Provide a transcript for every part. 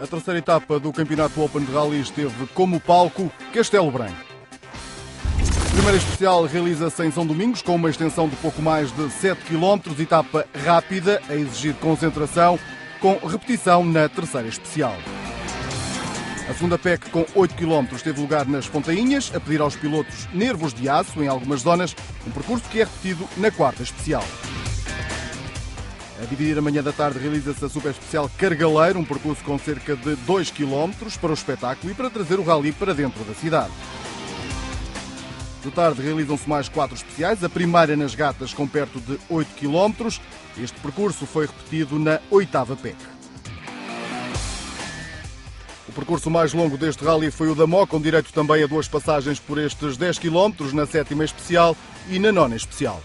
A terceira etapa do Campeonato Open de Rallys teve como palco Castelo Branco. A primeira especial realiza-se em São Domingos, com uma extensão de pouco mais de 7 km, etapa rápida, a exigir concentração, com repetição na terceira especial. A segunda PEC, com 8 km, teve lugar nas Pontainhas, a pedir aos pilotos nervos de aço em algumas zonas, um percurso que é repetido na quarta especial. A dividir a manhã da tarde realiza-se a super especial Cargaleiro, um percurso com cerca de 2 km para o espetáculo e para trazer o rally para dentro da cidade. De tarde realizam-se mais 4 especiais, a primeira nas Gatas com perto de 8 km. Este percurso foi repetido na oitava PEC. O percurso mais longo deste rally foi o da Mó, com direito também a 2 passagens por estes 10 km, na sétima especial e na nona especial.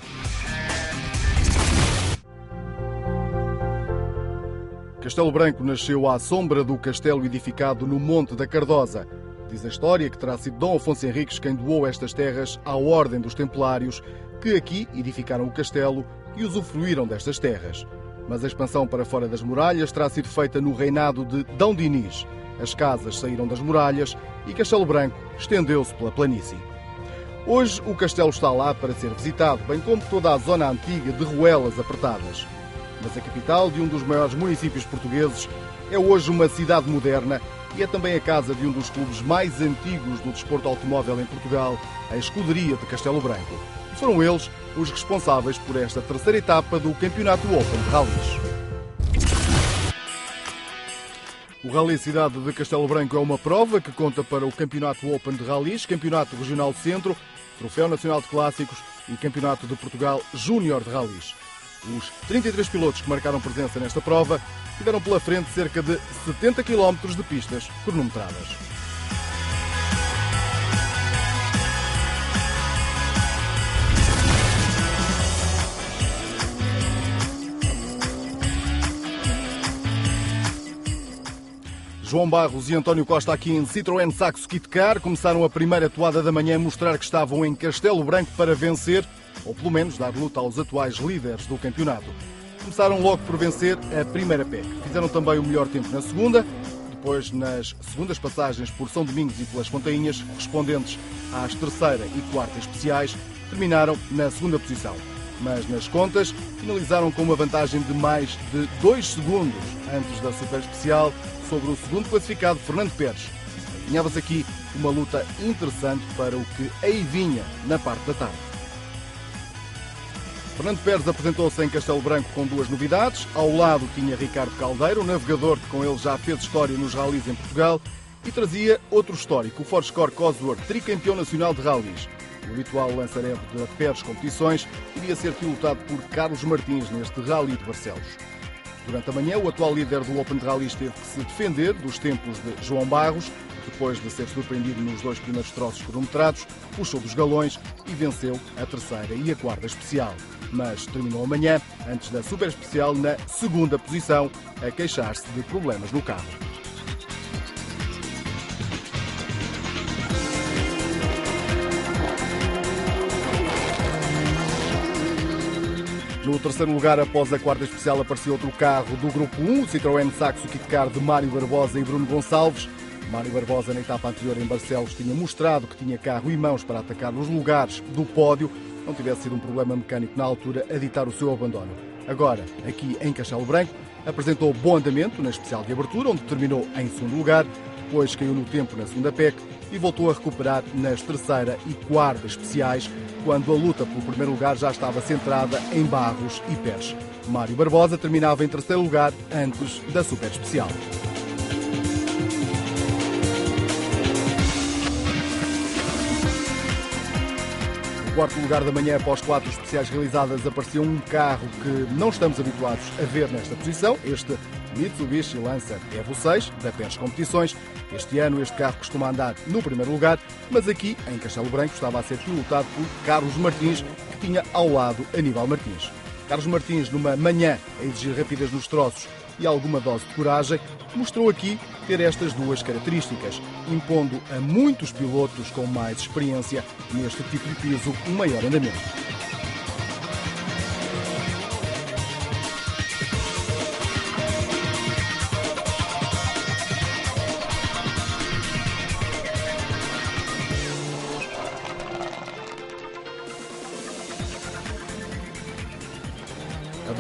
Castelo Branco nasceu à sombra do castelo edificado no Monte da Cardosa. Diz a história que terá sido Dom Afonso Henriques quem doou estas terras à Ordem dos Templários, que aqui edificaram o castelo e usufruíram destas terras. Mas a expansão para fora das muralhas terá sido feita no reinado de D. Dinis. As casas saíram das muralhas e Castelo Branco estendeu-se pela planície. Hoje o castelo está lá para ser visitado, bem como toda a zona antiga de ruelas apertadas. Mas a capital de um dos maiores municípios portugueses é hoje uma cidade moderna e é também a casa de um dos clubes mais antigos do desporto automóvel em Portugal, a Escuderia de Castelo Branco. E foram eles os responsáveis por esta terceira etapa do Campeonato Open de Rallys. O Rally Cidade de Castelo Branco é uma prova que conta para o Campeonato Open de Rallys, Campeonato Regional Centro, Troféu Nacional de Clássicos e Campeonato de Portugal Júnior de Rallys. Os 33 pilotos que marcaram presença nesta prova tiveram pela frente cerca de 70 km de pistas cronometradas. João Barros e António Costa aqui em Citroën Saxo Kit Car começaram a primeira toada da manhã a mostrar que estavam em Castelo Branco para vencer, ou pelo menos dar luta aos atuais líderes do campeonato. Começaram logo por vencer a primeira PEC. Fizeram também o melhor tempo na segunda, depois nas segundas passagens por São Domingos e pelas Pontainhas, correspondentes às terceira e quarta especiais, terminaram na segunda posição. Mas nas contas finalizaram com uma vantagem de mais de 2 segundos antes da super especial sobre o segundo classificado, Fernando Pérez. Adivinhava-se aqui uma luta interessante para o que aí vinha na parte da tarde. Fernando Pérez apresentou-se em Castelo Branco com 2 novidades. Ao lado tinha Ricardo Caldeiro, o navegador que com ele já fez história nos rallies em Portugal, e trazia outro histórico, o Forscore Cosworth, tricampeão nacional de rallies. O habitual lançareve de Pérez competições iria ser pilotado por Carlos Martins neste rally de Barcelos. Durante a manhã, o atual líder do Open de Rallys teve que se defender dos tempos de João Barros. Depois de ser surpreendido nos 2 primeiros troços cronometrados, puxou dos galões e venceu a terceira e a quarta especial. Mas terminou amanhã, antes da super especial, na segunda posição, a queixar-se de problemas no carro. No terceiro lugar, após a quarta especial, apareceu outro carro do Grupo 1, o Citroën Saxo Kit Car de Mário Barbosa e Bruno Gonçalves. Mário Barbosa, na etapa anterior em Barcelos, tinha mostrado que tinha carro e mãos para atacar nos lugares do pódio. Não tivesse sido um problema mecânico na altura a ditar o seu abandono. Agora, aqui em Castelo Branco, apresentou bom andamento na especial de abertura, onde terminou em segundo lugar, depois caiu no tempo na segunda PEC e voltou a recuperar nas terceira e quarta especiais, quando a luta pelo primeiro lugar já estava centrada em Barros e Pérez. Mário Barbosa terminava em terceiro lugar antes da super especial. Quarto lugar da manhã, após 4 especiais realizadas, apareceu um carro que não estamos habituados a ver nesta posição, este Mitsubishi Lancer Evo 6, da Pérez Competições. Este ano este carro costuma andar no primeiro lugar, mas aqui, em Castelo Branco, estava a ser pilotado por Carlos Martins, que tinha ao lado Aníbal Martins. Carlos Martins, numa manhã a exigir rapidez nos troços e alguma dose de coragem, mostrou aqui ter estas 2 características, impondo a muitos pilotos com mais experiência neste tipo de piso um maior andamento.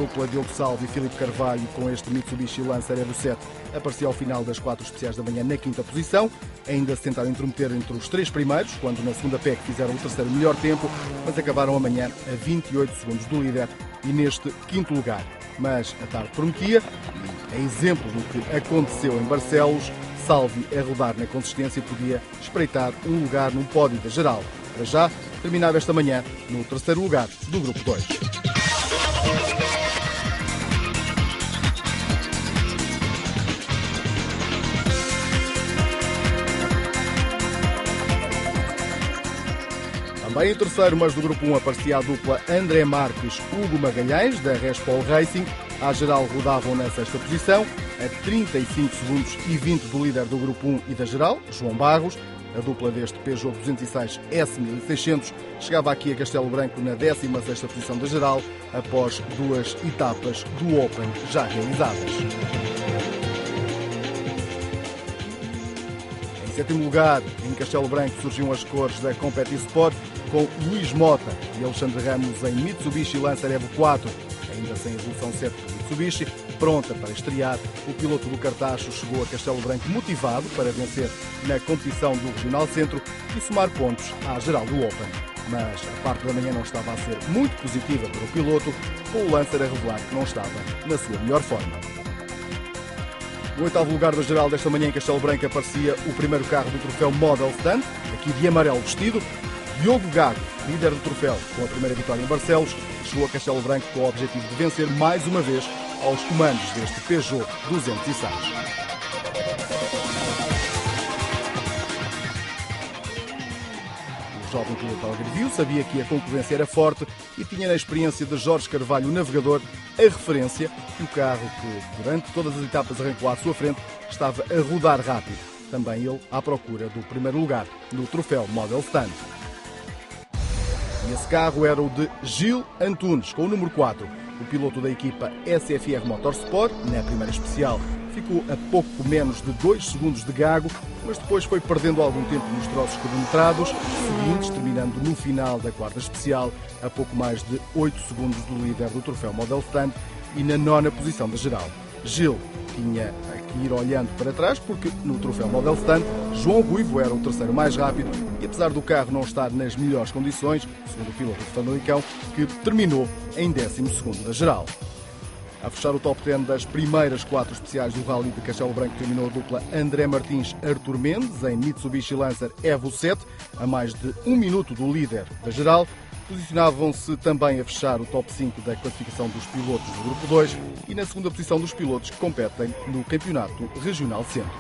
dupla Diogo Salvo e Filipe Carvalho com este Mitsubishi Lancer Evo 7 aparecia ao final das 4 especiais da manhã na quinta posição. Ainda se tentaram intrometer entre os 3 primeiros, quando na segunda PEC fizeram o terceiro melhor tempo, mas acabaram amanhã a 28 segundos do líder e neste quinto lugar. Mas a tarde prometia, e é exemplo do que aconteceu em Barcelos, Salvi a rodar na consistência podia espreitar um lugar num pódio da geral. Para já, terminava esta manhã no terceiro lugar do Grupo 2. Também em terceiro, mas do Grupo 1, aparecia a dupla André Marques-Hugo Magalhães, da Respol Racing. À geral rodavam na sexta posição, a 35 segundos e 20 do líder do Grupo 1 e da geral, João Barros. A dupla deste Peugeot 206 S1600 chegava aqui a Castelo Branco na 16ª posição da geral, após 2 etapas do Open já realizadas. Em sétimo lugar, em Castelo Branco, surgiam as cores da Competitive Sport, com Luís Mota e Alexandre Ramos em Mitsubishi Lancer Evo 4, ainda sem evolução 7 do Mitsubishi, pronta para estrear. O piloto do Cartacho chegou a Castelo Branco motivado para vencer na competição do Regional Centro e somar pontos à geral do Open. Mas a parte da manhã não estava a ser muito positiva para o piloto, com o Lancer a revelar que não estava na sua melhor forma. No oitavo lugar da geral desta manhã em Castelo Branco aparecia o primeiro carro do troféu Model Stand, aqui de amarelo vestido. Diogo Gago, líder do troféu com a primeira vitória em Barcelos, chegou a Castelo Branco com o objetivo de vencer mais uma vez aos comandos deste Peugeot 206. O jovem piloto algarvio sabia que a concorrência era forte e tinha na experiência de Jorge Carvalho, o navegador, a referência que o carro que durante todas as etapas arrancou à sua frente estava a rodar rápido. Também ele à procura do primeiro lugar no troféu Model Stand. E esse carro era o de Gil Antunes, com o número 4. O piloto da equipa SFR Motorsport, na primeira especial, ficou a pouco menos de 2 segundos de Gago, mas depois foi perdendo algum tempo nos troços cronometrados seguintes, terminando no final da quarta especial a pouco mais de 8 segundos do líder do troféu Model Stand e na 9ª posição da geral. Gil tinha que ir olhando para trás porque no troféu Model Stand João Ruivo era o terceiro mais rápido e apesar do carro não estar nas melhores condições, segundo o piloto de Famalicão, que terminou em 12º da geral. A fechar o top 10 das primeiras 4 especiais do Rally de Castelo Branco terminou a dupla André Martins-Artur Mendes em Mitsubishi Lancer Evo 7, a mais de 1 minuto do líder da geral. Posicionavam-se também a fechar o top 5 da classificação dos pilotos do Grupo 2 e na segunda posição dos pilotos que competem no Campeonato Regional Centro.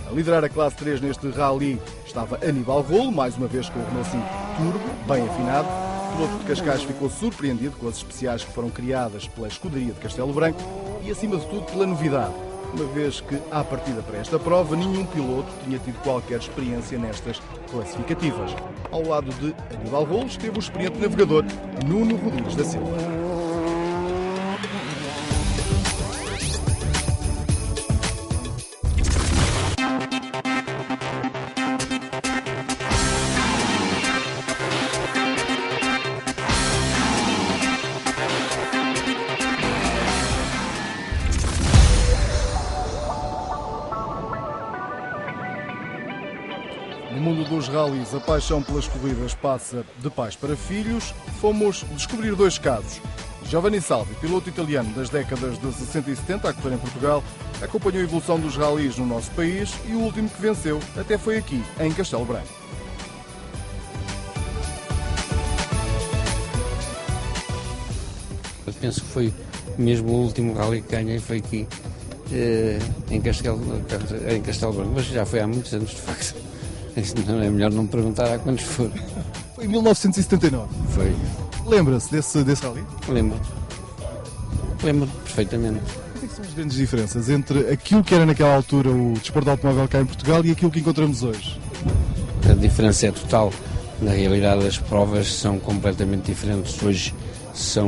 A liderar a classe 3 neste Rally estava Aníbal Rolo, mais uma vez com o Renault 5 Turbo, bem afinado. O piloto de Cascais ficou surpreendido com as especiais que foram criadas pela escuderia de Castelo Branco e, acima de tudo, pela novidade, uma vez que, à partida para esta prova, nenhum piloto tinha tido qualquer experiência nestas classificativas. Ao lado de Aníbal Rolo esteve o experiente navegador Nuno Rodrigues da Silva. No mundo dos rallies, a paixão pelas corridas passa de pais para filhos. Fomos descobrir 2 casos. Giovanni Salvi, piloto italiano das décadas de 60 e 70 a correr em Portugal, acompanhou a evolução dos rallies no nosso país e o último que venceu até foi aqui, em Castelo Branco. Eu penso que foi mesmo o último rally que ganhei, foi aqui em Castelo Branco, mas já foi há muitos anos, de facto. Não é melhor não me perguntar há quantos foram. Foi em 1979. Foi. Lembra-se desse rally? Lembro perfeitamente. Quais é que são as grandes diferenças entre aquilo que era naquela altura o desporto automóvel cá em Portugal e aquilo que encontramos hoje? A diferença é total. Na realidade, as provas são completamente diferentes. Hoje são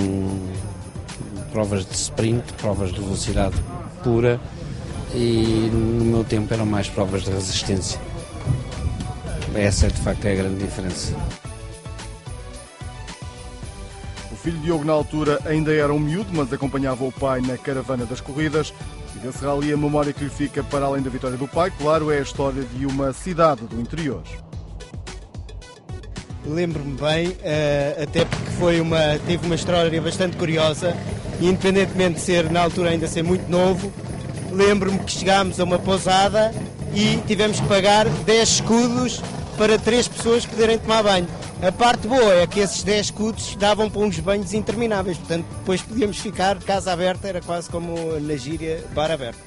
provas de sprint, provas de velocidade pura e no meu tempo eram mais provas de resistência. Essa de facto é a grande diferença. O filho Diogo, na altura, ainda era um miúdo, mas acompanhava o pai na caravana das corridas. E desse rally, a memória que lhe fica, para além da vitória do pai, claro, é a história de uma cidade do interior. Lembro-me bem, até porque teve uma história bastante curiosa, e independentemente de ser, na altura, ainda ser muito novo, lembro-me que chegámos a uma pousada e tivemos que pagar 10 escudos para 3 pessoas poderem tomar banho. A parte boa é que esses 10 escudos davam para uns banhos intermináveis, portanto depois podíamos ficar de casa aberta, era quase como na gíria, bar aberto.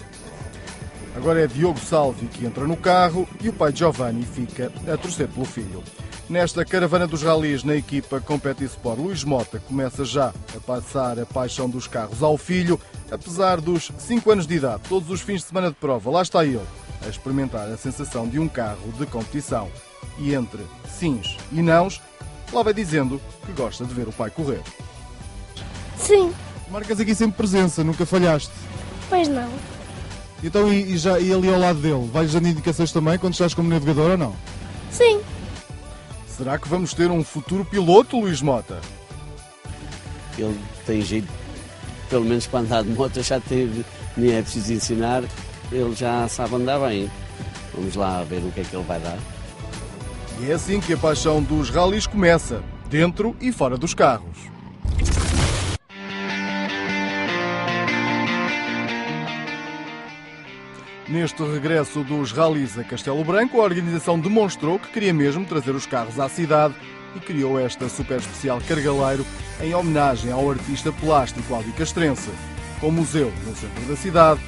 Agora é Diogo Salvi que entra no carro e o pai Giovanni fica a torcer pelo filho. Nesta caravana dos ralis na equipa Competi Sport, Luís Mota começa já a passar a paixão dos carros ao filho, apesar dos 5 anos de idade, todos os fins de semana de prova, lá está ele, a experimentar a sensação de um carro de competição. E entre sims e nãos, lá vai dizendo que gosta de ver o pai correr. Sim. Marcas aqui sempre presença, nunca falhaste. Pois não. Então, e ali ao lado dele, vais dando indicações também quando estás como navegador ou não? Sim. Será que vamos ter um futuro piloto, Luís Mota? Ele tem jeito, pelo menos para andar de moto já teve, nem é preciso ensinar, ele já sabe andar bem. Vamos lá ver o que é que ele vai dar. E é assim que a paixão dos ralis começa, dentro e fora dos carros. Neste regresso dos ralis a Castelo Branco, a organização demonstrou que queria mesmo trazer os carros à cidade e criou esta super especial cargaleiro em homenagem ao artista plástico Albi Castrense, com museu no centro da cidade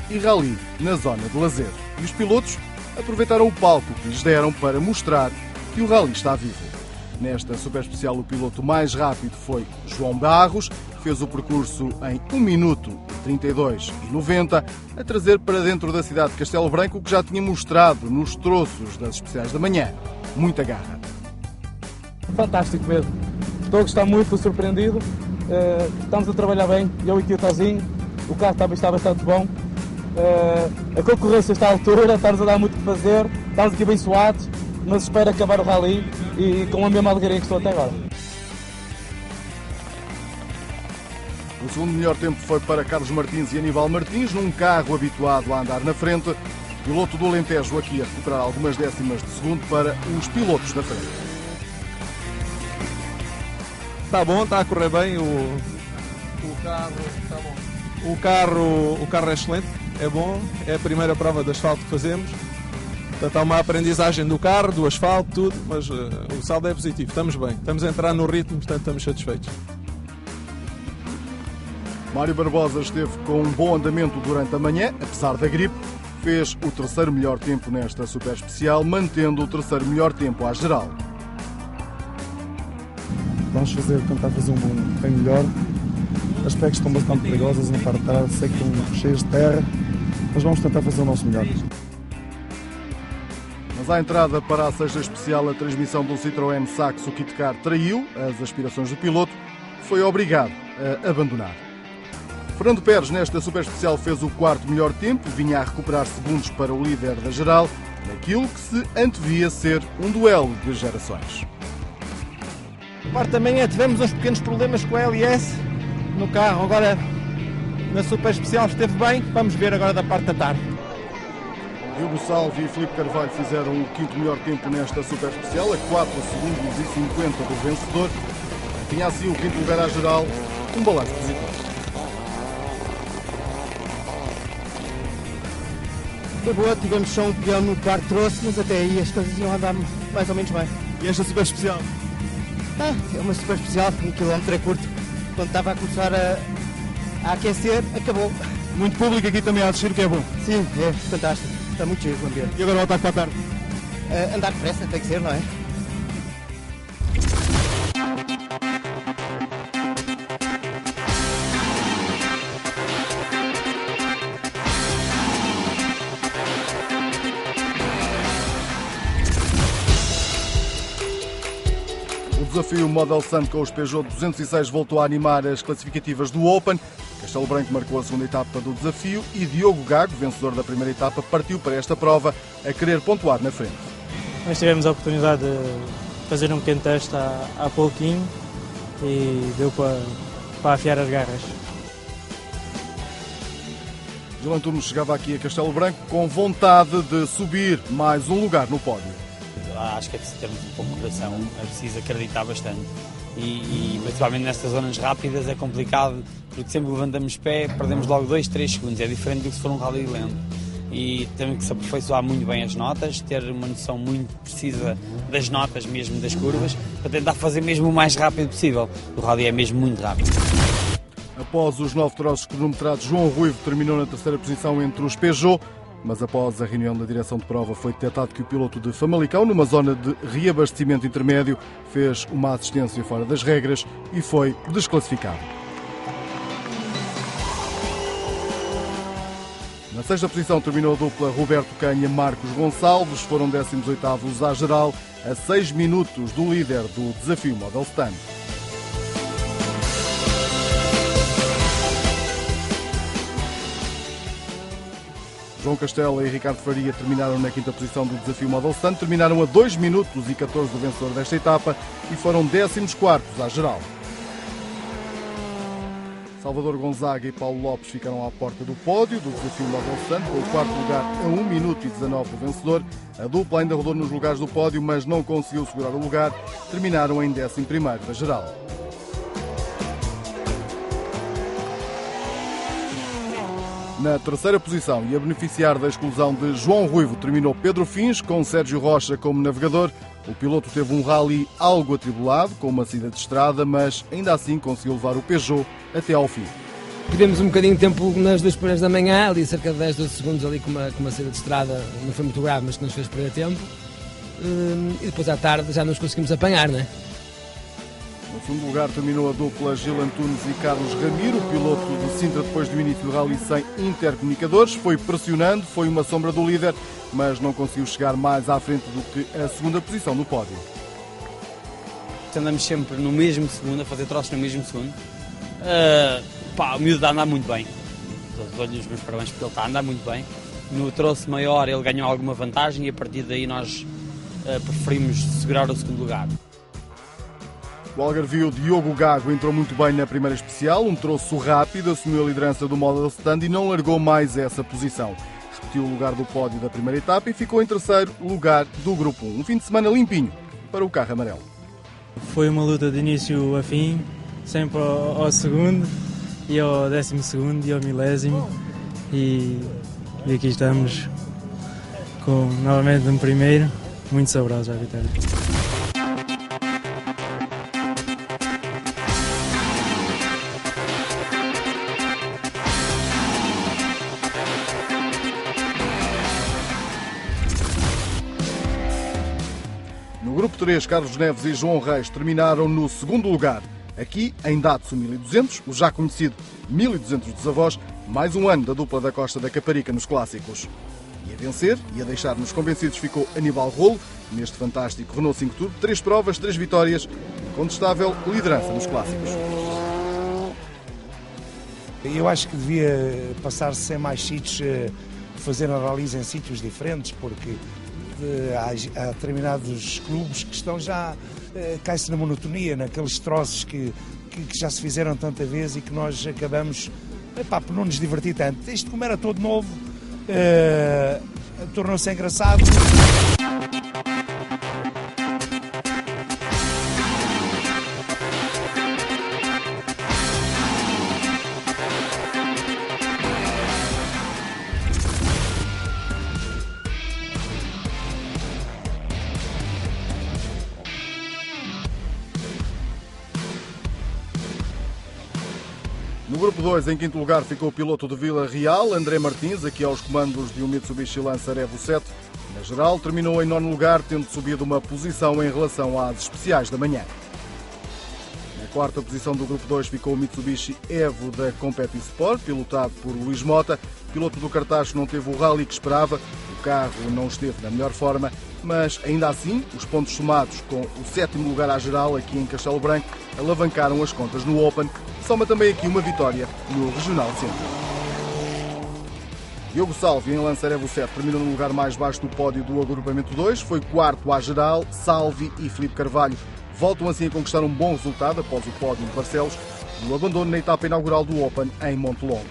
e rali na zona de lazer. E os pilotos aproveitaram o palco que lhes deram para mostrar que o rally está vivo. Nesta super especial, o piloto mais rápido foi João Barros, que fez o percurso em 1 minuto e 32,90, a trazer para dentro da cidade de Castelo Branco o que já tinha mostrado nos troços das especiais da manhã. Muita garra. Fantástico mesmo. Estou a gostar muito, estou surpreendido. Estamos a trabalhar bem, eu e o Tozinho. O carro também está bastante bom. A concorrência está à altura, estamos a dar muito o que fazer, estamos aqui bem suados, mas espero acabar o rally e com a mesma alegria que estou até agora. O segundo melhor tempo foi para Carlos Martins e Aníbal Martins, num carro habituado a andar na frente. Piloto do Alentejo aqui a recuperar algumas décimas de segundo para os pilotos da frente. Está bom, está a correr bem, o carro está bom. O carro é excelente, é bom, é a primeira prova de asfalto que fazemos. Portanto, há uma aprendizagem do carro, do asfalto, tudo, mas o saldo é positivo, estamos bem, estamos a entrar no ritmo, portanto estamos satisfeitos. Mário Barbosa esteve com um bom andamento durante a manhã, apesar da gripe, fez o terceiro melhor tempo nesta super especial, mantendo o terceiro melhor tempo à geral. Vamos tentar fazer um bem melhor. As pegas estão bastante perigosas, na parte de trás, sei que estão cheias de terra, mas vamos tentar fazer o nosso melhor. Mas à entrada para a sexta especial, a transmissão do Citroën Saxo Kitcar traiu as aspirações do piloto, foi obrigado a abandonar. Fernando Pérez, nesta super especial, fez o quarto melhor tempo, vinha a recuperar segundos para o líder da geral, naquilo que se antevia ser um duelo de gerações. Parte da manhã tivemos uns pequenos problemas com o LS no carro, agora na super especial esteve bem, vamos ver agora da parte da tarde. Diogo Salvi e Filipe Carvalho fizeram o quinto melhor tempo nesta super especial, a 4 segundos e 50 do vencedor. Tinha assim o quinto lugar à geral, um balanço positivo. Foi boa, tivemos só um peão no quarto troço, mas até aí as coisas iam andar mais ou menos bem. E esta super especial? É uma super especial, 1 km é curto. Quando estava a começar a aquecer, acabou. Muito público aqui também a assistir, o que é bom. Sim, é fantástico. Está muito cheio o ambiente. E agora voltar para a tarde? Andar depressa, tem que ser, não é? O desafio Model Sun com os Peugeot 206 voltou a animar as classificativas do Open. Castelo Branco marcou a segunda etapa do desafio e Diogo Gago, vencedor da primeira etapa, partiu para esta prova a querer pontuar na frente. Nós tivemos a oportunidade de fazer um pequeno teste há pouquinho e deu para afiar as garras. Gil Antunes chegava aqui a Castelo Branco com vontade de subir mais um lugar no pódio. Acho que é preciso ter um pouco de coração, é preciso acreditar bastante. E principalmente nestas zonas rápidas é complicado, porque sempre levantamos pé, perdemos logo 2, 3 segundos. É diferente do que se for um rally lento. E temos que se aperfeiçoar muito bem as notas, ter uma noção muito precisa das notas mesmo das curvas, para tentar fazer mesmo o mais rápido possível. O rally é mesmo muito rápido. Após os 9 troços cronometrados, João Ruivo terminou na terceira posição entre os Peugeot, mas após a reunião da direção de prova foi detectado que o piloto de Famalicão, numa zona de reabastecimento intermédio, fez uma assistência fora das regras e foi desclassificado. Na sexta posição terminou a dupla Roberto Canha-Marcos Gonçalves, foram 18º à geral, a 6 minutos do líder do desafio Model Stand. João Castela e Ricardo Faria terminaram na quinta posição do desafio Model Stand, terminaram a 2 minutos e 14 do vencedor desta etapa e foram 14º à geral. Salvador Gonzaga e Paulo Lopes ficaram à porta do pódio do desafio Model Stand, com o quarto lugar a 1 minuto e 19 do vencedor. A dupla ainda rodou nos lugares do pódio, mas não conseguiu segurar o lugar. Terminaram em 11º da geral. Na terceira posição e a beneficiar da exclusão de João Ruivo terminou Pedro Fins, com Sérgio Rocha como navegador. O piloto teve um rally algo atribulado, com uma saída de estrada, mas ainda assim conseguiu levar o Peugeot até ao fim. Perdemos um bocadinho de tempo nas 2 primeiras da manhã, ali cerca de 10, 12 segundos ali com uma saída de estrada, não foi muito grave, mas que nos fez perder tempo. E depois à tarde já nos conseguimos apanhar, não é? No segundo lugar terminou a dupla Gil Antunes e Carlos Ramiro, o piloto de Sintra depois do início do rally sem intercomunicadores. Foi pressionando, foi uma sombra do líder, mas não conseguiu chegar mais à frente do que a segunda posição no pódio. Andamos sempre no mesmo segundo, a fazer troços no mesmo segundo. O miúdo está a andar muito bem. Dou-lhe os meus parabéns porque ele está a andar muito bem. No troço maior ele ganhou alguma vantagem e a partir daí nós preferimos segurar o segundo lugar. O algarvio Diogo Gago entrou muito bem na primeira especial, um troço rápido, assumiu a liderança do Model Stand e não largou mais essa posição. Repetiu o lugar do pódio da primeira etapa e ficou em terceiro lugar do Grupo 1. Um fim de semana limpinho para o carro amarelo. Foi uma luta de início a fim, sempre ao segundo e ao 12º e ao 1000º e aqui estamos com novamente um primeiro, muito saboroso a vitória. No Grupo 3, Carlos Neves e João Reis terminaram no segundo lugar. Aqui, em Datsun 1200, o já conhecido 1200 dos avós, mais um ano da dupla da Costa da Caparica nos clássicos. E a vencer e a deixar-nos convencidos ficou Aníbal Rolo, neste fantástico Renault 5 Turbo, 3 provas, 3 vitórias, incontestável liderança nos clássicos. Eu acho que devia passar-se sem mais sítios, fazer rallies em sítios diferentes, porque há determinados clubes que estão já, cai-se na monotonia, naqueles troços que já se fizeram tanta vez e que nós acabamos por não nos divertir tanto. Isto, como era todo novo, tornou-se engraçado. No Grupo 2, em quinto lugar, ficou o piloto de Vila Real, André Martins, aqui aos comandos de um Mitsubishi Lancer Evo 7. Na geral, terminou em nono lugar, tendo subido uma posição em relação às especiais da manhã. Na quarta posição do Grupo 2 ficou o Mitsubishi Evo da Competitive Sport, pilotado por Luís Mota. O piloto do Cartacho não teve o rally que esperava, o carro não esteve na melhor forma, mas ainda assim, os pontos somados com o sétimo lugar à geral aqui em Castelo Branco alavancaram as contas no Open. Soma também aqui uma vitória no Regional Centro. Diogo Salvi, em Lançarevo 7, terminou no lugar mais baixo do pódio do agrupamento 2. Foi quarto à geral. Salvi e Filipe Carvalho voltam assim a conquistar um bom resultado após o pódio de Barcelos e o abandono na etapa inaugural do Open em Montelongo.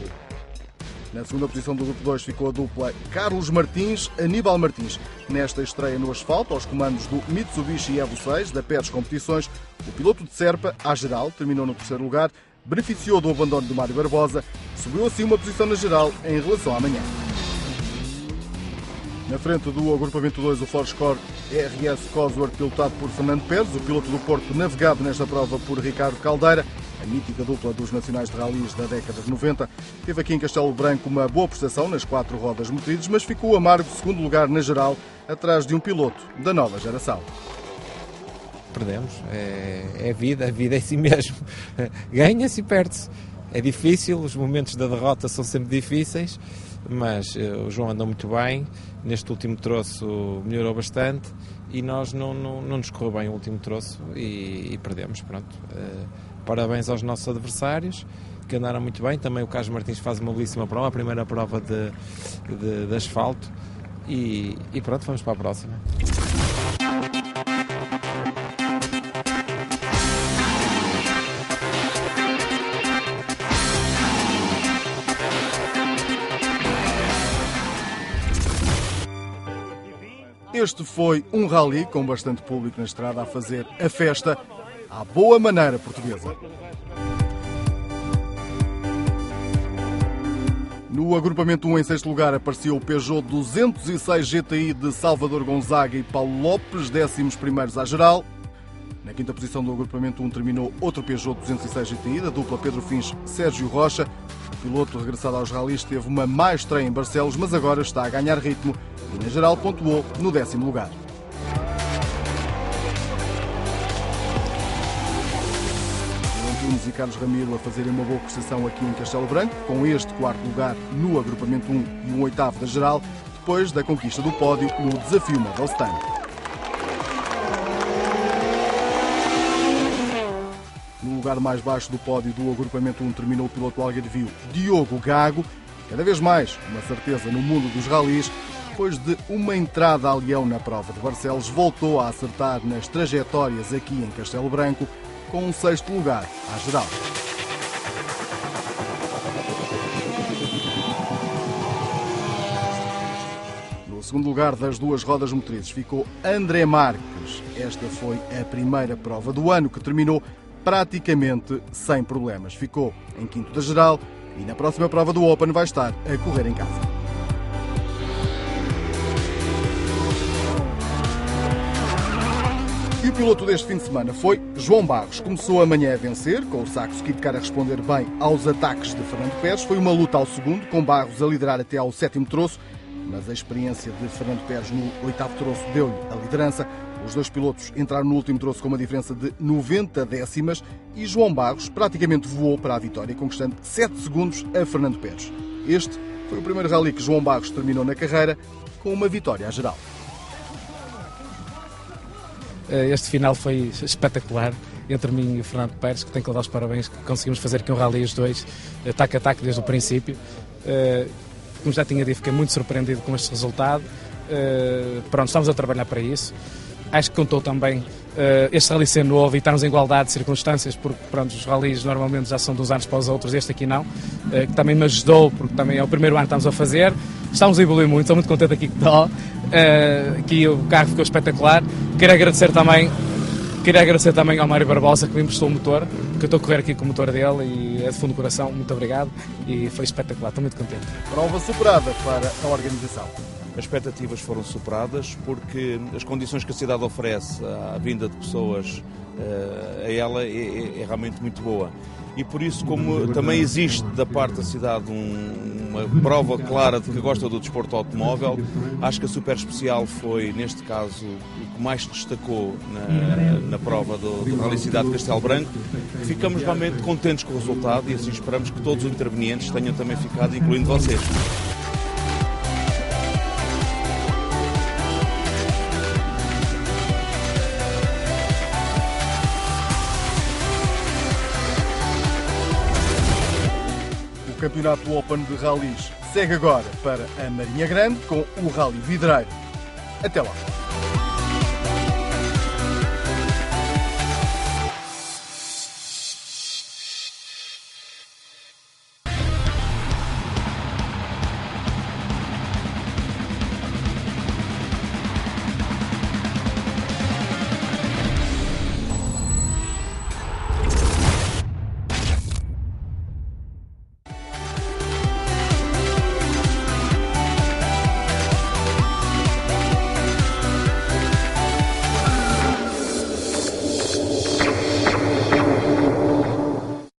Na segunda posição do grupo 2 ficou a dupla Carlos Martins-Aníbal Martins. Nesta estreia no asfalto, aos comandos do Mitsubishi Evo 6 da Pérez Competições, o piloto de Serpa, à geral, terminou no terceiro lugar, beneficiou do abandono de Mário Barbosa, subiu assim uma posição na geral em relação à manhã. Na frente do agrupamento 2, o Forscore RS Cosworth, pilotado por Fernando Pérez, o piloto do Porto, navegado nesta prova por Ricardo Caldeira, a mítica dupla dos nacionais de ralis da década de 90. Teve aqui em Castelo Branco uma boa prestação nas 4 rodas motrizes, mas ficou amargo segundo lugar na geral, atrás de um piloto da nova geração. Perdemos, é vida, a vida é assim mesmo. Ganha-se e perde-se. É difícil, os momentos da derrota são sempre difíceis, mas o João andou muito bem, neste último troço melhorou bastante e nós não nos correu bem o último troço e perdemos, pronto. Parabéns aos nossos adversários, que andaram muito bem. Também o Carlos Martins faz uma belíssima prova, a primeira prova de asfalto e pronto, vamos para a próxima. Este foi um rally com bastante público na estrada a fazer a festa à boa maneira portuguesa. No agrupamento 1, em sexto lugar, apareceu o Peugeot 206 GTI de Salvador Gonzaga e Paulo Lopes, 11º à geral. Na quinta posição do agrupamento 1 terminou outro Peugeot 206 GTI, da dupla Pedro Fins Sérgio Rocha. O piloto, regressado aos ralis, teve uma má estreia em Barcelos, mas agora está a ganhar ritmo e, na geral, pontuou no 10º lugar. E Carlos Ramiro a fazerem uma boa prestação aqui em Castelo Branco, com este quarto lugar no agrupamento 1 e um oitavo da geral, depois da conquista do pódio no Desafio Modelstand. No lugar mais baixo do pódio do agrupamento 1 terminou o piloto algarvio Diogo Gago, cada vez mais uma certeza no mundo dos ralis. Depois de uma entrada a leão na prova de Barcelos, voltou a acertar nas trajetórias aqui em Castelo Branco, com um sexto lugar à geral. No segundo lugar das duas rodas motrizes ficou André Marques. Esta foi a primeira prova do ano, que terminou praticamente sem problemas. Ficou em quinto da geral e na próxima prova do Open vai estar a correr em casa. E o piloto deste fim de semana foi João Barros. Começou amanhã a vencer, com o Saxo Kit Car a responder bem aos ataques de Fernando Pérez. Foi uma luta ao segundo, com Barros a liderar até ao 7º troço, mas a experiência de Fernando Pérez no 8º troço deu-lhe a liderança. Os dois pilotos entraram no último troço com uma diferença de 90 décimas e João Barros praticamente voou para a vitória, conquistando 7 segundos a Fernando Pérez. Este foi o primeiro rally que João Barros terminou na carreira com uma vitória à geral. Este final foi espetacular entre mim e o Fernando Pérez, que tenho que dar os parabéns, que conseguimos fazer aqui um rally os dois, ataque a ataque desde o princípio. Como já tinha dito, fiquei muito surpreendido com este resultado. Pronto, estamos a trabalhar para isso. Acho que contou também este rally ser novo e estarmos em igualdade de circunstâncias, porque pronto, os rallies normalmente já são de uns anos para os outros, este aqui não, que também me ajudou, porque também é o primeiro ano que estamos a fazer. Estamos a evoluir muito, estou muito contente aqui com o Tó. Aqui o carro ficou espetacular. Quero agradecer também ao Mário Barbosa, que me emprestou o motor, que eu estou a correr aqui com o motor dele e é de fundo do coração. Muito obrigado e foi espetacular, estou muito contente. Prova superada para a organização. As expectativas foram superadas porque as condições que a cidade oferece à vinda de pessoas a ela é realmente muito boa. E por isso, como também existe da parte da cidade uma prova clara de que gosta do desporto automóvel, acho que a Super Especial foi, neste caso, o que mais destacou na prova do Rally Cidade de Castelo Branco. Ficamos realmente contentes com o resultado e assim esperamos que todos os intervenientes tenham também ficado, incluindo vocês. O Campeonato Open de Rallys segue agora para a Marinha Grande com o Rally Vidreiro. Até lá!